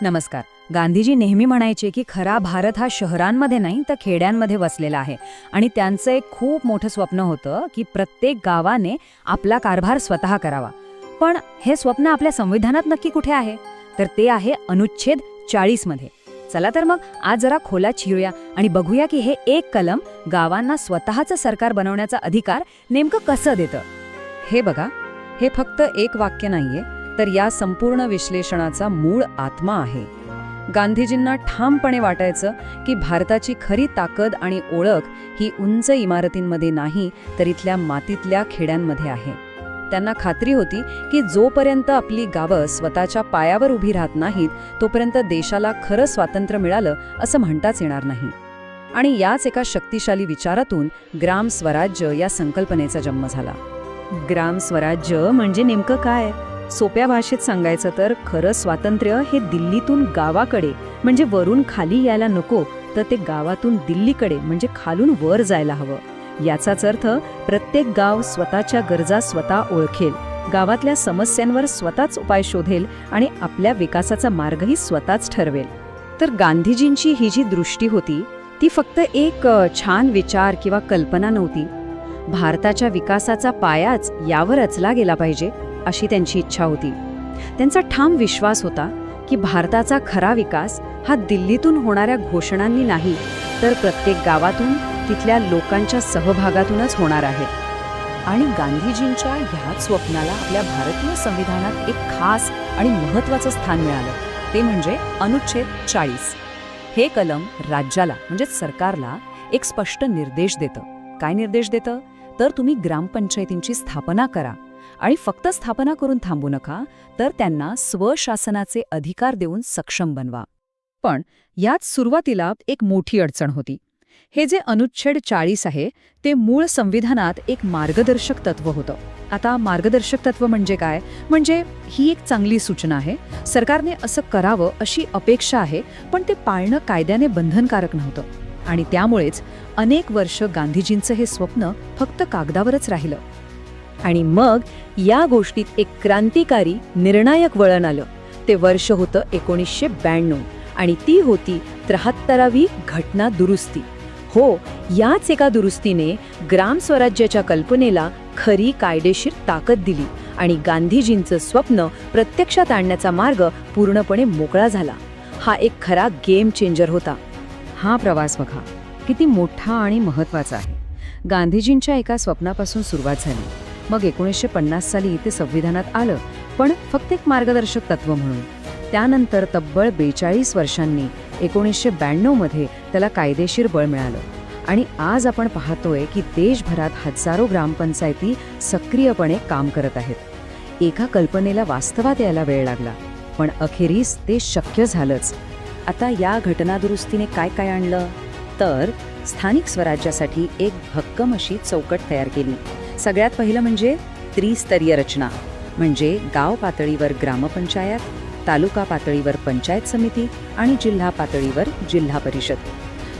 नमस्कार. गांधीजी नेहमी म्हणायचे की खरा भारत हा शहरांमध्ये नाही तर खेड्यांमध्ये वसलेला आहे आणि त्यांचं एक खूप मोठं स्वप्न होतं की प्रत्येक गावाने आपला कारभार स्वतः करावा. पण हे स्वप्न आपल्या संविधानात नक्की कुठे आहे? तर ते आहे अनुच्छेद 40 मध्ये. चला तर मग आज जरा खोलात शिरूया आणि बघूया की हे एक कलम गावांना स्वतःचं सरकार बनवण्याचा अधिकार नेमकं कसं देतं. हे बघा, हे फक्त एक वाक्य नाहीये, तर या संपूर्ण विश्लेषणाचा मूळ आत्मा आहे. गांधीजींना ठामपणे वाटायचं की भारताची खरी ताकद आणि ओळख ही उंच इमारतींमध्ये नाही तर इथल्या मातीतल्या खेड्यांमध्ये आहे. त्यांना खात्री होती की जोपर्यंत आपली गावं स्वतःच्या पायावर उभी राहत नाहीत तोपर्यंत देशाला खरं स्वातंत्र्य मिळालं असं म्हणताच येणार नाही. आणि याच एका शक्तिशाली विचारातून ग्राम स्वराज्य या संकल्पनेचा जन्म झाला. ग्राम स्वराज्य म्हणजे नेमकं काय? सोप्या भाषेत सांगायचं तर खरं स्वातंत्र्य हे दिल्लीतून गावाकडे म्हणजे वरून खाली यायला नको, तर ते गावातून दिल्लीकडे म्हणजे खालून वर जायला हवं. याचाच अर्थ प्रत्येक गाव स्वतःच्या गरजा स्वतः ओळखेल, गावातल्या समस्यांवर स्वतःच उपाय शोधेल आणि आपल्या विकासाचा मार्गही स्वतःच ठरवेल. तर गांधीजींची ही जी दृष्टी होती ती फक्त एक छान विचार किंवा कल्पना नव्हती. भारताच्या विकासाचा पायाच यावर रचला गेला पाहिजे अशी त्यांची इच्छा होती. त्यांचा ठाम विश्वास होता की भारताचा खरा विकास हा दिल्लीतून होणाऱ्या घोषणांनी नाही तर प्रत्येक गावातून तिथल्या लोकांच्या सहभागातूनच होणार आहे. आणि गांधीजींच्या ह्याच स्वप्नाला आपल्या भारतीय संविधानात एक खास आणि महत्त्वाचं स्थान मिळालं, ते म्हणजे अनुच्छेद 40. हे कलम राज्याला म्हणजे सरकारला एक स्पष्ट निर्देश देतं. काय निर्देश देतं? तर तुम्ही ग्रामपंचायतींची स्थापना करा आणि फक्त स्थापना करून थांबू नका, तर त्यांना स्वशासनाचे अधिकार देऊन सक्षम बनवा. पण यात सुरुवातीला एक मोठी अडचण होती. हे जे अनुच्छेद 40 आहे ते मूळ संविधानात एक मार्गदर्शक तत्व होतं. आता मार्गदर्शक तत्व म्हणजे काय? म्हणजे ही एक चांगली सूचना आहे, सरकारने असं करावं अशी अपेक्षा आहे, पण ते पाळणं कायद्याने बंधनकारक नव्हतं. आणि त्यामुळेच अनेक वर्ष गांधीजींचं हे स्वप्न फक्त कागदावरच राहिलं. आणि मग या गोष्टीत एक क्रांतिकारी निर्णायक वळण आलं. ते वर्ष होतं 1992 आणि ती होती 73वी घटना दुरुस्ती. हो, याच एका दुरुस्तीने ग्राम स्वराज्याच्या कल्पनेला खरी कायदेशीर ताकद दिली आणि गांधीजींचं स्वप्न प्रत्यक्षात आणण्याचा मार्ग पूर्णपणे मोकळा झाला. हा एक खरा गेम चेंजर होता. हा प्रवास बघा किती मोठा आणि महत्त्वाचा आहे. गांधीजींच्या एका स्वप्नापासून सुरुवात झाली, मग 1950 साली ते संविधानात आलं, पण फक्त एक मार्गदर्शक तत्व म्हणून. त्यानंतर तब्बल 42 वर्षांनी 1992 मध्ये त्याला कायदेशीर बळ मिळालं. आणि आज आपण पाहतोय की देशभरात हजारो ग्रामपंचायती सक्रियपणे काम करत आहेत. एका कल्पनेला वास्तवात यायला वेळ लागला, पण अखेरीस ते शक्य झालंच. आता या घटनादुरुस्तीने काय काय आणलं? तर स्थानिक स्वराज्यासाठी एक भक्कम अशी चौकट तयार केली. सगळ्यात पहिलं म्हणजे त्रिस्तरीय रचना, म्हणजे गाव पातळीवर ग्रामपंचायत, तालुका पातळीवर पंचायत समिती आणि जिल्हा पातळीवर जिल्हा परिषद.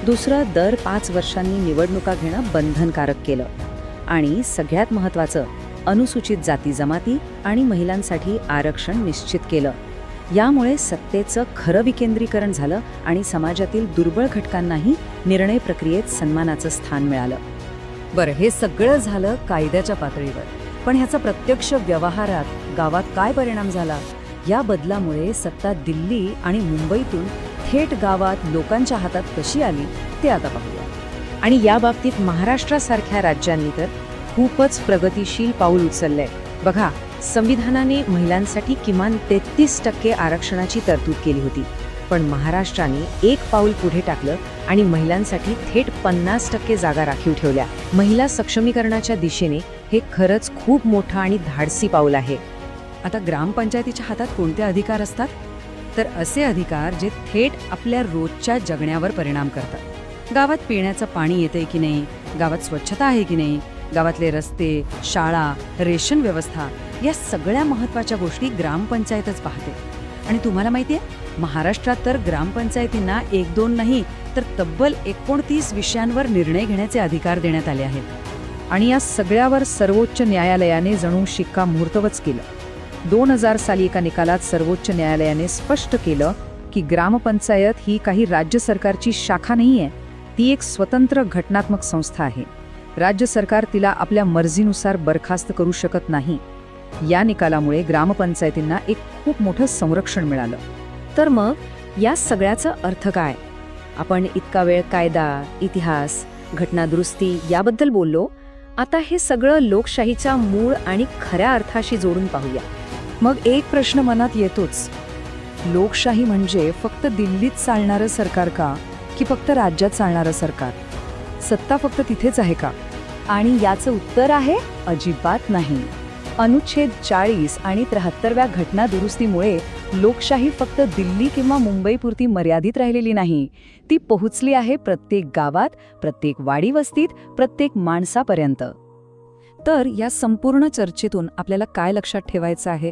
दुसरं, दर 5 वर्षांनी निवडणुका घेणं बंधनकारक केलं. आणि सगळ्यात महत्त्वाचं, अनुसूचित जाती जमाती आणि महिलांसाठी आरक्षण निश्चित केलं. यामुळे सत्तेचं खरं विकेंद्रीकरण झालं आणि समाजातील दुर्बळ घटकांनाही निर्णय प्रक्रियेत सन्मानाचं स्थान मिळालं. बरं, हे सगळं झालं कायद्याच्या पातळीवर, पण ह्याचा प्रत्यक्ष व्यवहारात गावात काय परिणाम झाला? या बदलामुळे सत्ता दिल्ली आणि मुंबईतून थेट गावात लोकांच्या हातात कशी आली ते आता पाहूया. आणि या बाबतीत महाराष्ट्रासारख्या राज्यांनी तर खूपच प्रगतिशील पाऊल उचललंय. बघा, संविधानाने महिलांसाठी किमान 33% आरक्षणाची तरतूद केली होती, पण महाराष्ट्राने एक पाऊल पुढे टाकलं आणि महिलांसाठी थेट 50% जागा राखीव ठेवल्या. महिला सक्षमीकरणाच्या दिशेने हे खरंच खूप मोठं आणि धाडसी पाऊल आहे. आता ग्रामपंचायतीच्या हातात कोणते अधिकार असतात? तर असे अधिकार जे थेट आपल्या रोजच्या जगण्यावर परिणाम करतात. गावात पिण्याचं पाणी येतंय की नाही, गावात स्वच्छता आहे की नाही, गावातले रस्ते, शाळा, रेशन व्यवस्था, या सगळ्या महत्त्वाच्या गोष्टी ग्रामपंचायतच पाहते. आणि तुम्हाला माहिती आहे, महाराष्ट्रात तर ग्रामपंचायतींना 1-2 नाही तर तब्बल 29 विषयांवर निर्णय घेण्याचे अधिकार देण्यात आले आहेत. आणि या सगळ्यावर सर्वोच्च न्यायालयाने जणू शिक्कामोर्तबच केलं. 2000 साली एका निकालात सर्वोच्च न्यायालयाने स्पष्ट केलं की ग्रामपंचायत ही काही राज्य सरकारची शाखा नाहीये, ती एक स्वतंत्र घटनात्मक संस्था आहे. राज्य सरकार तिला आपल्या मर्जीनुसार बरखास्त करू शकत नाही. या निकालामुळे ग्रामपंचायतींना एक खूप मोठं संरक्षण मिळालं. तर मग या सगळ्याचा अर्थ काय? आपण इतका वेळ कायदा, इतिहास, घटनादुरुस्ती याबद्दल बोललो. आता हे सगळं लोकशाहीच्या मूळ आणि खऱ्या अर्थाशी जोडून पाहूया. मग एक प्रश्न मनात येतोच, लोकशाही म्हणजे फक्त दिल्लीत चालणारं सरकार का, की फक्त राज्यात चालणारं सरकार? सत्ता फक्त तिथेच आहे का? आणि याचं उत्तर आहे अजिबात नाही. अनुच्छेद 40 आणि 73व्या घटनादुरुस्तीमुळे लोकशाही फक्त दिल्ली किंवा मुंबईपुरती मर्यादित राहिलेली नाही. ती पोहोचली आहे प्रत्येक गावात, प्रत्येक वाडी वस्तीत, प्रत्येक माणसापर्यंत. तर या संपूर्ण चर्चेतून आपल्याला काय लक्षात ठेवायचं आहे?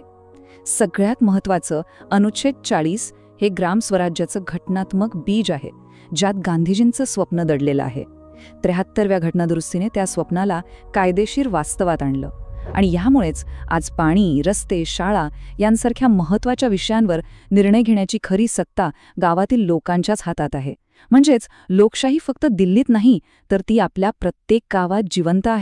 सगळ्यात महत्त्वाचं, अनुच्छेद 40 हे ग्रामस्वराज्याचं घटनात्मक बीज आहे, ज्यात गांधीजींचं स्वप्न दडलेलं आहे. 73व्या घटनादुरुस्तीने त्या स्वप्नाला कायदेशीर वास्तवात आणलं. आणि ह्यामुळेच आज पाणी, रस्ते, शाळा यांसारख्या महत्त्वाच्या विषयांवर निर्णय घेण्याची खरी सत्ता गावातील लोकांच्याच हातात आहे. म्हणजेच लोकशाही फक्त दिल्लीत नाही, तर ती आपल्या प्रत्येक गावात जिवंत आहे.